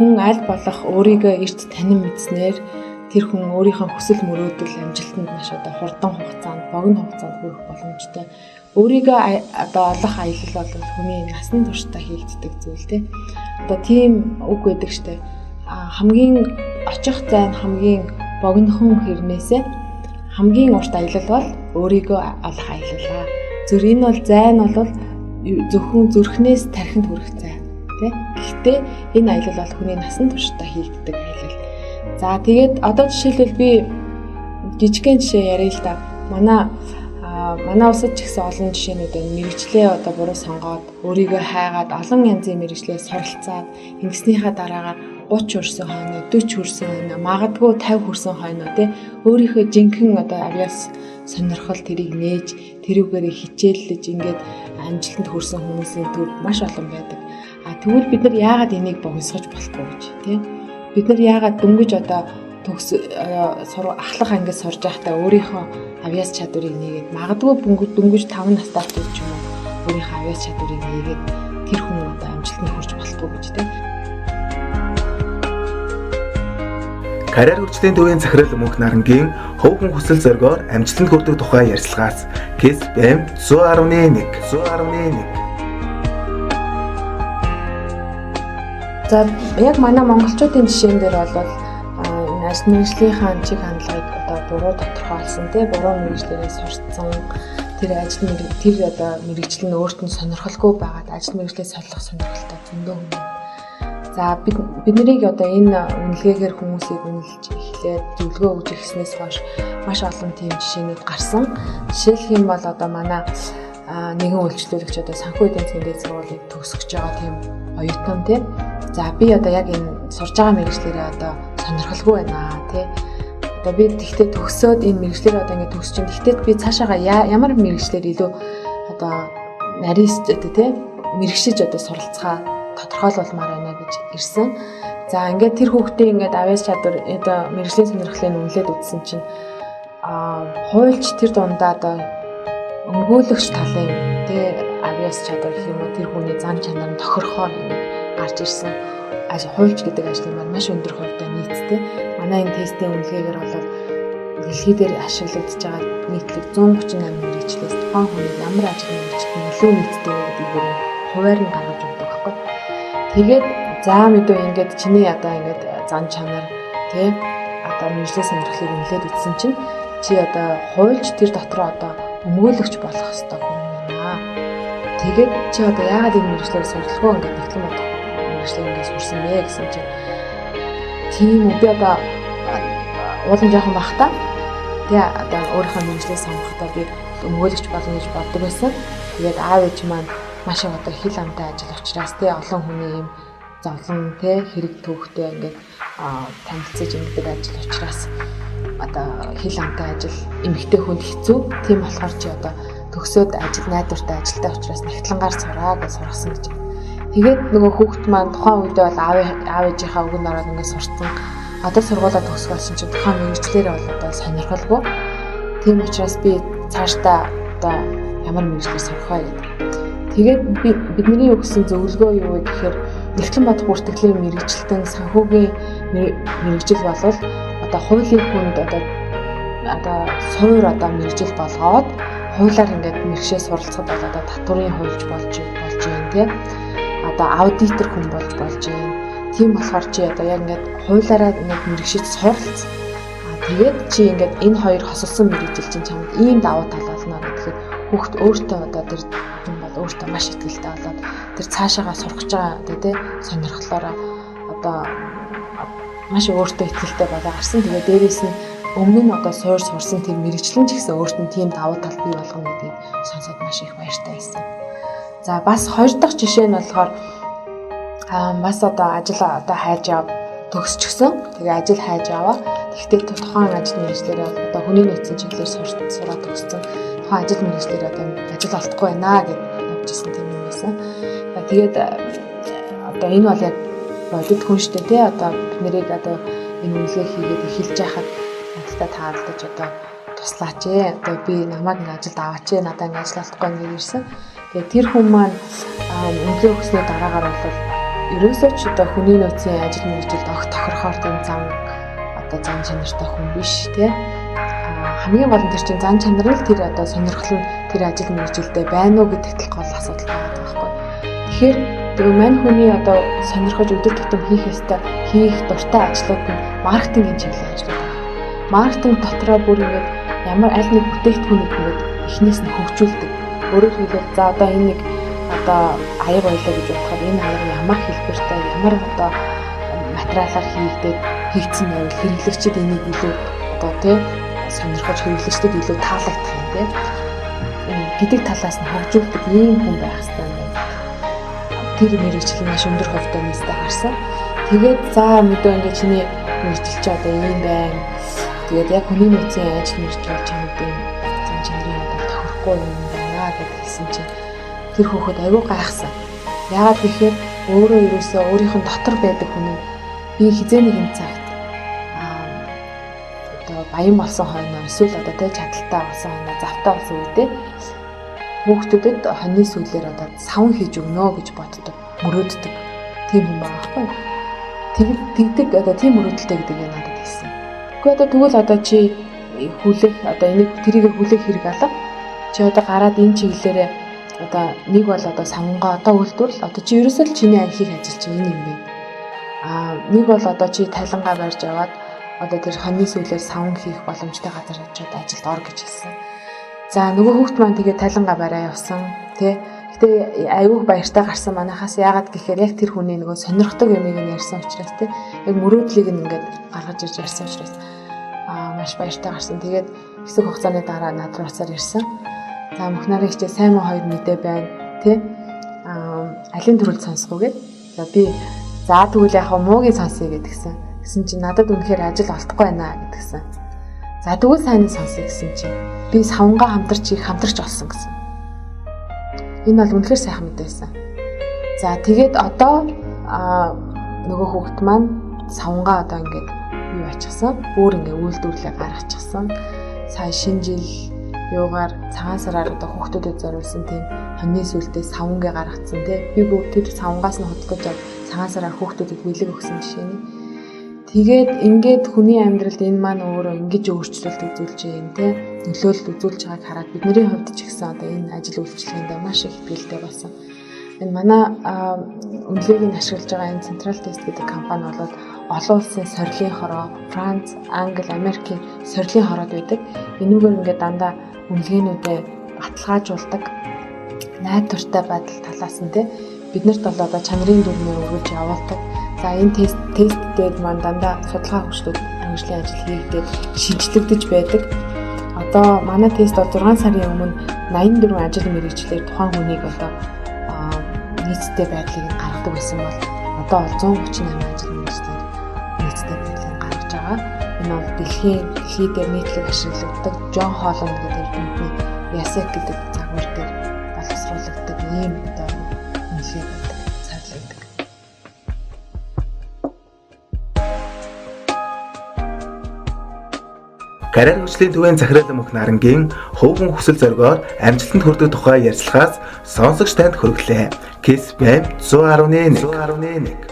хүн аль болох өөрийгөө эрт танин мэдснээр тэр хүн өөрийнхөө хүсэл мөрөөдөл амжилтанд маш одоо хурдан хугацаанд, богино хугацаанд хүрэх боломжтой. Өөрийгөө одоо олох аялал бол хүний насан туршдаа хийгддэг зүйл те. Одоо тийм үг байдаг штэ. Хамгийн очих зайн хамгийн богинохон хэрнээсээ хамгийн урт аялал бол өөрийгөө олох аялал. Энэ бол зайн бол зөвхөн зүрхнээс тархинд хүрэх зайн тий. Гэхдээ энэ аялал бол хүний насан туршдаа хийгддэг аялал. За тэгээд одоо жишээлбэл би жижигхэн жишээ яриа л да. Манай усад ч гэсэн олон жишээнүүд байна. Мэргэжлээ одоо буруу сонгоод өөрийгөө хайгаад олон янзын мэргэжлээ суралцаад ингэснийхаа дараагаар 30 хүрсэн хойно 40 хүрсэн хойно магадгүй 50 хүрсэн хойно тий өөрийнхөө жинхэнэ одоо авьяас сонирхол тэрийг нээж тэрүүгээр хичээллэж ингээд амжилтанд хүрсэн хүмүүсийн төв маш олон байдаг. Тэгвэл бид нар яагаад энийг богиносгож болохгүй гэж тий бид нар яагаад дөнгөж одоо ахлах ангид сурж байхдаа өөрийнхөө авьяас чадварыг нээгээд магадгүй дөнгөж 5 настай ч юм уу өөрийнхөө авьяас чадварыг нээгээд тэр хүн одоо амжилтанд хүрч болохгүй гэж тий. Карьер хөгжлийн төвийн захирал Мөнх Нарангийн хөвгөн хүсэл зоригоор амжилтанд хүрэх тухай ярилцлагаас KISS-BM 111. За яг манай монголчуудын жишээн дээр бол ажил мэргэжлийнхаа чиг хандлагыг одоо буруу тодорхойлсон тий буруу мэргэжлээрээ сурцсан тэр одоо мэргэжил нь өөрт нь сонирхолгүй байгаад ажил мэргэжлээ солих сонирхолтой зөндөө хүн. За бид нарыг одоо энэ үнэлгээгээр хүмүүсийг үнэлж эхлээд зөвлөгөө өгж ирснээс хойш маш олон тийм жишээнүүд гарсан. Жишээлх юм бол одоо манай нэгэн үйлчлүүлэгч одоо санхүү эдийн засгийн дээд сургуулийг төгсөж байгаа тийм оюутан тий. За би одоо яг энэ сурж байгаа мэргэжлэрээ одоо сонирхолгүй байна тий. Одоо би тэгтээ төгсөөд энэ мэргэжлэрээ одоо ингэ төгсөж чинь тэгтээ би цаашаага ямар мэргэжлэр илүү одоо нарийнс тий мэргэжиж одоо суралцгаа тодорхойлуулмаар байна гэж ирсэн. За ингээд тэр хүүхдийн ингээд авьяас чадвар одоо мэргэжлийн сонирхлыг үнэлээд үзсэн чинь хуульч тэр дундаа одоо өмгөөлөгч талын тий авьяас чадвар гэх юм уу тэр хүний зан чанар нь тохирохоор гарч ирсэн. Хуульч гэдэг ажлын маань маш өндөр хувьтай нийцтэй. Манай энэ тестийн үнэлгээгээр бол дэлхий дээр ашиглагдж байгаа нийтлэг 138 мэргэжлээс тухайн хүний ямар ажил мэргэжлд илүү нийцтэй вэ гэдгийг хуваар нь гаргаж өгдөг байхгүй. Тэгээд за мэдөө ингээд чиний одоо ингээд зан чанар тий одоо мэргэжлийн сонирхлыг үнэлээд үзсэн чинь чи одоо хуульч тэр дотроо одоо өмгөөлөгч болох хэрэгтэй хүн байна. Тэгээд чи одоо яагаад энэ мэргэжлээр суралцгүй ингээд нэгтлэн бодох мэргэжлээр ингээд сурсан бэ гэсэн чинь тийм үү би одоо уулын жоохон бахта тий одоо өөрийнхөө мэргэжлээ сонгохдоо би өмгөөлөгч болно гэж боддог байсан. Тэгээд аав ээж маань маш их одоо хил амтай ажил учраас тий олон хүний юм зовлон тий хэрэг төвхтэй ингээд танилцаж ингэдэг ажил учраас одоо хил амтай ажил эмэгтэй хүнд хэцүү. Тийм болохоор чи одоо төгсөөд ажил найдвартай ажилтай учраас нэгтлэнгаар сураа гэж сургасан гэж. Тэгээд нөгөө хүүхэд маань тухайн үедээ бол аав ээжийнхаа үгэнд ороод ингээд сурцсан. Одоо сургуулаа төгсгөөсөн чи тухайн мэргэжлэр бол одоо сонирхолгүй. Тийм учраас би цаашдаа одоо ямар мэргэжлээр сурах вэ гэдэг. Тэгээд бидний өгсөн зөвлөгөө юу вэ гэхээр нэгтлэн бодох бүртгэлийн мэргэжилтэн санхүүгийн мэргэжил болвол одоо хуулийн хүнд одоо суур одоо мэргэжил болгоод хуулиар ингээд мэргэжээ суралцахад бол одоо татварын хуульч болж байна тий. Одоо аудитор хүн болж байна. Тийм болохоор чи одоо яг ингээд хуулиараа ингээд мэргэжиж суралц. Тэгээд чи ингээд энэ хоёр хосолсон мэргэжил чинь чамд ийм давуу тал болно гэхээр хүүхд өөртөө одоо тэр хүн бол өөртөө маш ихтэй болоод тэр цаашаагаа сурах гэж байгаа тий сонирхлоороо одоо маш өөртөө ихтэй болоо гарсан. Тэгээд дээрээс нь өмнө нь одоо суур сурсан тэр мэргэжлэн ч гэсэн өөрт нь тийм давуу тал бий болгоно гэдгийг сонсоод маш их баяртай байсан. За бас хоёр дахь жишээ нь болохоор бас одоо ажил одоо хайж аваад төгсчихсөн. Тэгээ ажил хайж аваа. Тэгтээ тухайн ажил мэргэжлэрээ одоо хүний нөөцийн чиглэлээр сураад төгссөн. Тухайн ажил мэргэжлэр одоо ажил олдохгүй байна гэж явжсэн тийм юм байсан. Тэгээд одоо энэ бол яг бодит хүн штэ тий одоо бид нарыг одоо энэ үнэлгээ хийгээд эхэлж яхад надтай таалдаж одоо туслаач ээ. Одоо би намайг ингээд ажилд аваач ээ. Надаа ингээд ажил олдохгүй гэж ирсэн. Тэгээд тэр хүн маань үнэлгээ өгснөө дараагаар бол ерөөсөө ч одоо хүний нөөцийн ажил мэргэжилд огт тохирохоор тийм зан чанартай хүн биш тий. Хамгийн гол нь тэр чинь зан чанар л тэр одоо сонирхол нь тэр ажил мэргэжилдээ байна уу гэдэгт л гол асуудал байгаа байхгүй. Тэгэхээр тэр мань хүний одоо сонирхож өдөр тутам хийх дуртай ажлууд нь маркетингийн чиглэлийн ажлууд байна. Маркетинг дотроо бүр ингээд ямар аль нэг бүтээгдэхүүнийг ингээд эхнээс нь хөгжүүлдэг. Өөрөөр хэлбэл за одоо энэ нэг одоо аяг байлаа гэж бодоход энэ аяг ямар хэлбэртэй ямар одоо материалаар хийгдсэн байвал хэрэглэгчид энийг илүү одоо тий сонирхож хэрэглэгчдэд илүү таалагдах юм тий гэдэг талаас нь хөгжүүлдэг ийм хүн байх хэрэгтэй юм байна. Тэр мэргэжил маш өндөр хувьтай нээстэй гарсан. Тэгээд за мэдээ ингээд чиний мэргэжил чи одоо ийм байна. Тэгээд яг хүний нөөцийн ажил мэргэжил чамд ийм зан чанарын одоо тохирохгүй юм байна гэдгийгсэн чинь тэр хүүхэд аюу гайхсан. Яагаад гэхээр өөрөө ерөөсөө өөрийнх нь дотор байдаг хүн нь би хизээ нэгэн цагт одоо баян болсон хойноо эсвэл одоо тэ чадaltaй болсон хойноо завтай болсон үедээ хүүхдүүдэд хоньны сүлээр одоо савн хийж өгнө гэж боддог, мөрөөддөг. Тийм юм байгаа байхгүй юу? Тэгдэг одоо тийм мөрөөдөлтэй гэдэг юм надад хэлсэн. Гэхдээ одоо тэгвэл одоо чи хүлээх одоо энийг тэрийг хүлээх хэрэг алга. Чи одоо гараад энэ чиглэлээрээ одоо нэг бол одоо савнгаа одоо үйлдвэрл одоо чи ерөөсөө л чиний хийх ажил чи энэ юм бэ. Нэг бол одоо чи тайлангаа барьж аваад одоо тэр хоньны сүлээр савн хийх боломжтой газар очиод ажилд ор гэж хэлсэн. За нөгөө хүүхд маань тэгээд тайлангаа барай явсан тий. Гэтэ аюух баяртай гарсан манайхаас яагаад гэхээр яг тэр хүний нөгөө сонирхдаг юмыг нь ярьсан учраас тий. Яг мөрөөдлийг нь ингээд гаргаж ирж ярьсан учраас маш баяртай гарсан. Тэгээд хэсэг хугацааны дараа над руу уцаар ирсэн. За мөхнарын хичээл сайн муу хоёр мэдээ байна тий. Алийн төрөлд сонсгоо гэд. За би за тэгвэл яг муугийн сонсъё гэдгсэн. Гэсэн чинь надад үнэхээр ажил олдохгүй байна гэдгсэн. За тэгвэл сайн сонсъё гэсэн чинь би савнгаа хамтарч олсон гэсэн. Энэ бол үнэхээр сайхан мэдээ байсан. За тэгээд одоо нөгөө хүүхэд маань савнгаа одоо ингээд юу ачсан? Өөр ингээд үйлдвэрлэлээ гаргачихсан. Сая шинэ жил юугаар цагаан сараар одоо хүүхдүүдэд зориулсан тийм хоньны сүлдээ савнгээ гаргацсан тий. Би бүгд тэр савнгаас нь худалдаж аваад цагаан сараар хүүхдүүдэд бэлэг өгсөн жишээний. Тэгээд ингээд хүний амьдралд энэ маань өөрөө ингэж өөрчлөлт үзүүлж юм те нөлөөлөлт үзүүлж байгааг хараад бидний хувьд ч гэсэн одоо энэ ажил үйлчлэгэнд маш их ихтэй болсон. Энэ манай үнэлгээг нь ашиглаж байгаа энэ Central Test гэдэг компани бол олон улсын сорилын хороо, Франц, Англи, Америкийн сорилын хороод байдаг. Энүүгээр ингээд дандаа үнэлгээнүүдээ баталгаажуулдаг. Найдвартай байдал талаас нь те биднэрт бол одоо чанарын дүрмээр өргөж явуулдаг. За энэ тестдээд маань дандаа судалгаа хөгжлөд хөгжлийн ажил хийгдээд шинжлэгдэж байдаг. Одоо манай тест бол 6 сарын өмнө 84 ажил мэргэжлэр тухайн хүнийг одоо нийцтэй байдлыг гаргадаг байсан бол одоо бол 138 ажил мэргэжлэр нийцтэй байдлыг гаргаж байгаа. Энэ бол дэлхий дээр нийтлэг ашиглагддаг Джон Холланд гэдэг эрдэмтний Ясек гэдэг загвар дээр боловсруулагддаг ийм одоо үнэлгээ байдаг. Карьер хөгжлийн төвийн захирлын мөнх нарангийн хөвгөн хүсэл зоригоор амжилтанд хүрэх тухай ярилцлагаас сонсогч танд хүргэлээ. Kiss FM 111